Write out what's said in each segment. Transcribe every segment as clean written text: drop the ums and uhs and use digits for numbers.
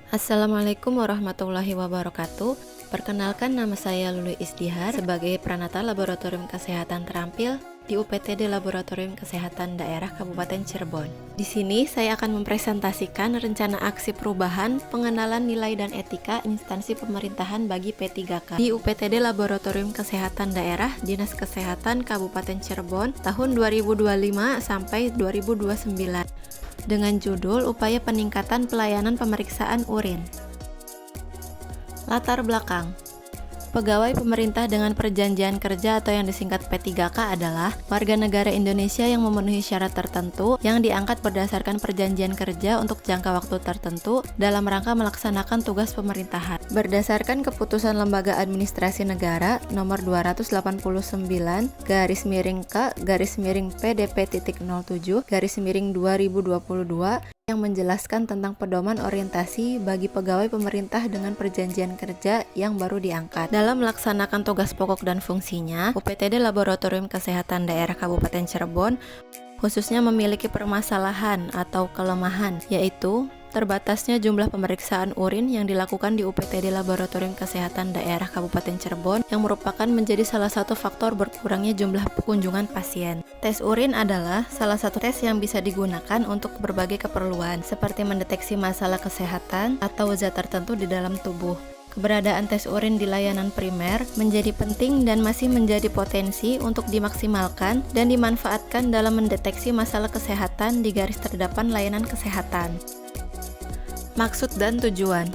Assalamualaikum warahmatullahi wabarakatuh. Perkenalkan, nama saya Lulu Isdihar sebagai Pranata Laboratorium Kesehatan Terampil di UPTD Laboratorium Kesehatan Daerah Kabupaten Cirebon. Di sini saya akan mempresentasikan rencana aksi perubahan pengenalan nilai dan etika instansi pemerintahan bagi P3K di UPTD Laboratorium Kesehatan Daerah Dinas Kesehatan Kabupaten Cirebon tahun 2025 sampai 2029 dengan judul Upaya Peningkatan Pelayanan Pemeriksaan Urin. Latar belakang. Pegawai pemerintah dengan perjanjian kerja atau yang disingkat P3K adalah warga negara Indonesia yang memenuhi syarat tertentu yang diangkat berdasarkan perjanjian kerja untuk jangka waktu tertentu dalam rangka melaksanakan tugas pemerintahan. Berdasarkan keputusan Lembaga Administrasi Negara nomor 289/K/PDP.07/2022 yang menjelaskan tentang pedoman orientasi bagi pegawai pemerintah dengan perjanjian kerja yang baru diangkat. Dalam melaksanakan tugas pokok dan fungsinya, UPTD Laboratorium Kesehatan Daerah Kabupaten Cirebon khususnya memiliki permasalahan atau kelemahan, yaitu terbatasnya jumlah pemeriksaan urin yang dilakukan di UPTD Laboratorium Kesehatan Daerah Kabupaten Cirebon yang merupakan menjadi salah satu faktor berkurangnya jumlah kunjungan pasien. Tes urin adalah salah satu tes yang bisa digunakan untuk berbagai keperluan, seperti mendeteksi masalah kesehatan atau zat tertentu di dalam tubuh. Keberadaan tes urin di layanan primer menjadi penting dan masih menjadi potensi untuk dimaksimalkan dan dimanfaatkan dalam mendeteksi masalah kesehatan di garis terdepan layanan kesehatan. Maksud dan tujuan.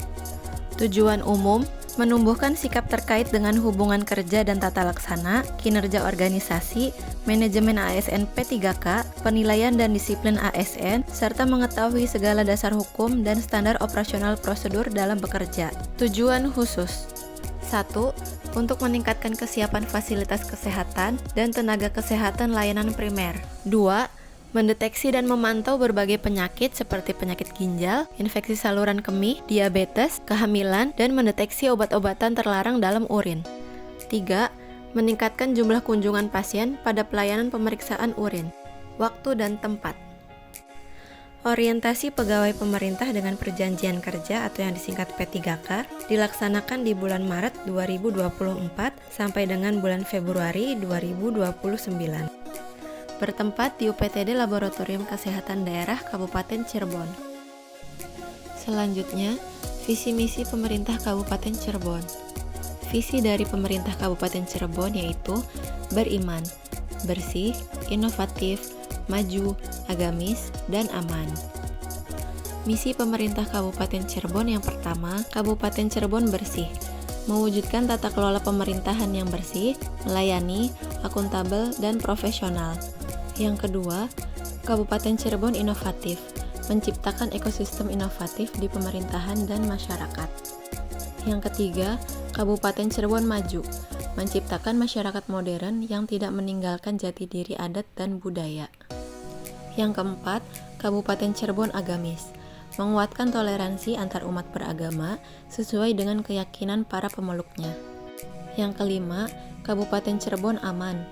Tujuan umum, menumbuhkan sikap terkait dengan hubungan kerja dan tata laksana, kinerja organisasi, manajemen ASN P3K, penilaian dan disiplin ASN, serta mengetahui segala dasar hukum dan standar operasional prosedur dalam bekerja. Tujuan khusus. 1. Untuk meningkatkan kesiapan fasilitas kesehatan dan tenaga kesehatan layanan primer. 2. Mendeteksi dan memantau berbagai penyakit seperti penyakit ginjal, infeksi saluran kemih, diabetes, kehamilan, dan mendeteksi obat-obatan terlarang dalam urin. 3. Meningkatkan jumlah kunjungan pasien pada pelayanan pemeriksaan urin. Waktu dan tempat. Orientasi pegawai pemerintah dengan perjanjian kerja atau yang disingkat P3K dilaksanakan di bulan Maret 2024 sampai dengan bulan Februari 2029. Bertempat di UPTD Laboratorium Kesehatan Daerah Kabupaten Cirebon. Selanjutnya, visi misi pemerintah Kabupaten Cirebon. Visi dari pemerintah Kabupaten Cirebon yaitu beriman, bersih, inovatif, maju, agamis, dan aman. Misi pemerintah Kabupaten Cirebon yang pertama, Kabupaten Cirebon bersih, mewujudkan tata kelola pemerintahan yang bersih, melayani, akuntabel, dan profesional. Yang kedua, Kabupaten Cirebon inovatif, menciptakan ekosistem inovatif di pemerintahan dan masyarakat. Yang ketiga, Kabupaten Cirebon maju, menciptakan masyarakat modern yang tidak meninggalkan jati diri adat dan budaya. Yang keempat, Kabupaten Cirebon agamis, menguatkan toleransi antar umat beragama sesuai dengan keyakinan para pemeluknya. Yang kelima, Kabupaten Cirebon aman,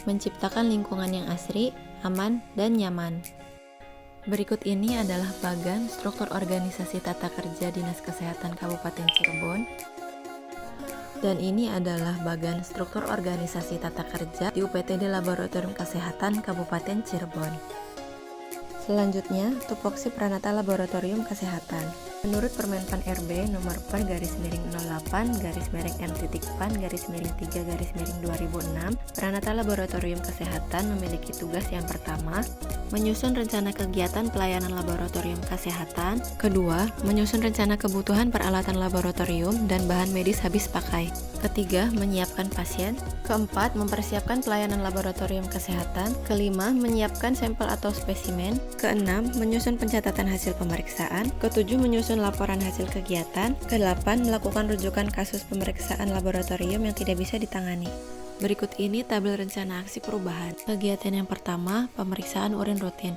menciptakan lingkungan yang asri, aman, dan nyaman. Berikut ini adalah bagan struktur organisasi tata kerja Dinas Kesehatan Kabupaten Cirebon. Dan ini adalah bagan struktur organisasi tata kerja di UPTD Laboratorium Kesehatan Kabupaten Cirebon. Selanjutnya, tupoksi Pranata Laboratorium Kesehatan. Menurut Permenpan RB nomor per/08-M.PAN/3/2006, Pranata Laboratorium Kesehatan memiliki tugas yang pertama, menyusun rencana kegiatan pelayanan laboratorium kesehatan. Kedua, menyusun rencana kebutuhan peralatan laboratorium dan bahan medis habis pakai. Ketiga, menyiapkan pasien. Keempat, mempersiapkan pelayanan laboratorium kesehatan. Kelima, menyiapkan sampel atau spesimen. Keenam, menyusun pencatatan hasil pemeriksaan. Ketujuh, menyusun laporan hasil kegiatan. Kedelapan, melakukan rujukan kasus pemeriksaan laboratorium yang tidak bisa ditangani. Berikut ini tabel rencana aksi perubahan. Kegiatan yang pertama, pemeriksaan urin rutin.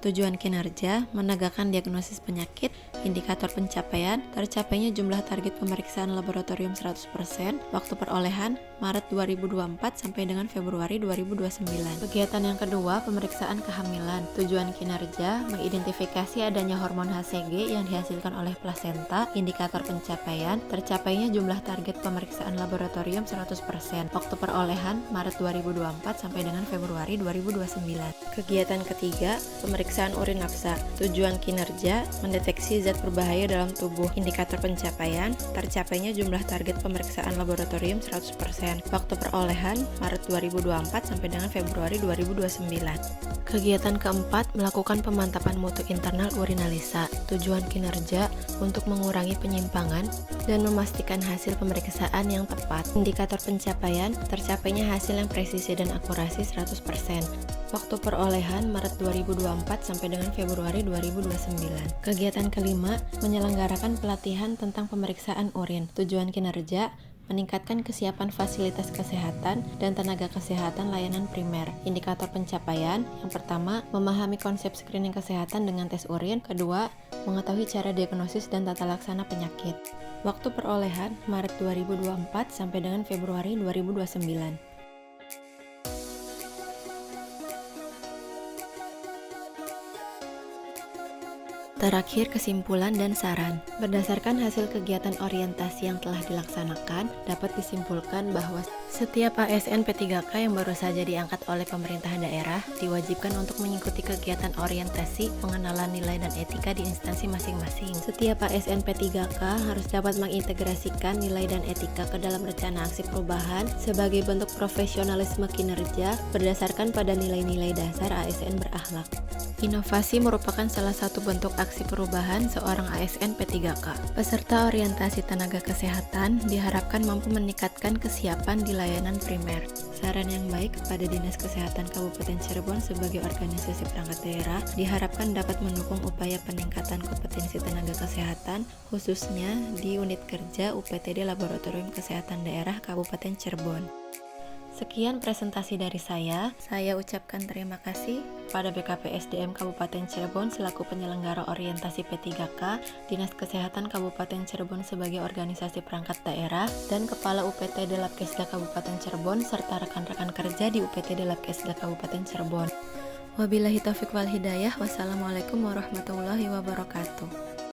Tujuan kinerja, menegakkan diagnosis penyakit, indikator pencapaian, tercapainya jumlah target pemeriksaan laboratorium 100%, waktu perolehan, Maret 2024 sampai dengan Februari 2029. Kegiatan yang kedua, pemeriksaan kehamilan. Tujuan kinerja, mengidentifikasi adanya hormon HCG yang dihasilkan oleh plasenta, indikator pencapaian, tercapainya jumlah target pemeriksaan laboratorium 100%, waktu perolehan, Maret 2024 sampai dengan Februari 2029. Kegiatan ketiga, pemeriksaan urin nafsa. Tujuan kinerja, mendeteksi zat berbahaya dalam tubuh, indikator pencapaian, tercapainya jumlah target pemeriksaan laboratorium 100%, waktu perolehan Maret 2024 sampai dengan Februari 2029. Kegiatan keempat, melakukan pemantapan mutu internal urinalisa. Tujuan kinerja, untuk mengurangi penyimpangan dan memastikan hasil pemeriksaan yang tepat. Indikator pencapaian, tercapainya hasil yang presisi dan akurasi 100%. Waktu perolehan Maret 2024 sampai dengan Februari 2029. Kegiatan kelima, menyelenggarakan pelatihan tentang pemeriksaan urin. Tujuan kinerja, meningkatkan kesiapan fasilitas kesehatan dan tenaga kesehatan layanan primer. Indikator pencapaian, yang pertama, memahami konsep screening kesehatan dengan tes urin. Kedua, mengetahui cara diagnosis dan tata laksana penyakit. Waktu perolehan Maret 2024 sampai dengan Februari 2029. Terakhir, kesimpulan dan saran. Berdasarkan hasil kegiatan orientasi yang telah dilaksanakan, dapat disimpulkan bahwa setiap ASN P3K yang baru saja diangkat oleh pemerintah daerah diwajibkan untuk mengikuti kegiatan orientasi, pengenalan nilai dan etika di instansi masing-masing. Setiap ASN P3K harus dapat mengintegrasikan nilai dan etika ke dalam rencana aksi perubahan sebagai bentuk profesionalisme kinerja berdasarkan pada nilai-nilai dasar ASN berakhlak. Inovasi merupakan salah satu bentuk aksi perubahan seorang ASN P3K. Peserta orientasi tenaga kesehatan diharapkan mampu meningkatkan kesiapan di layanan primer. Saran yang baik kepada Dinas Kesehatan Kabupaten Cirebon sebagai organisasi perangkat daerah diharapkan dapat mendukung upaya peningkatan kompetensi tenaga kesehatan, khususnya di unit kerja UPTD Laboratorium Kesehatan Daerah Kabupaten Cirebon. Sekian presentasi dari saya ucapkan terima kasih pada BKPSDM Kabupaten Cirebon selaku penyelenggara orientasi P3K, Dinas Kesehatan Kabupaten Cirebon sebagai organisasi perangkat daerah, dan Kepala UPTD Labkesda Kabupaten Cirebon serta rekan-rekan kerja di UPTD Labkesda Kabupaten Cirebon. Wabillahi taufiq wal hidayah. Wassalamualaikum warahmatullahi wabarakatuh.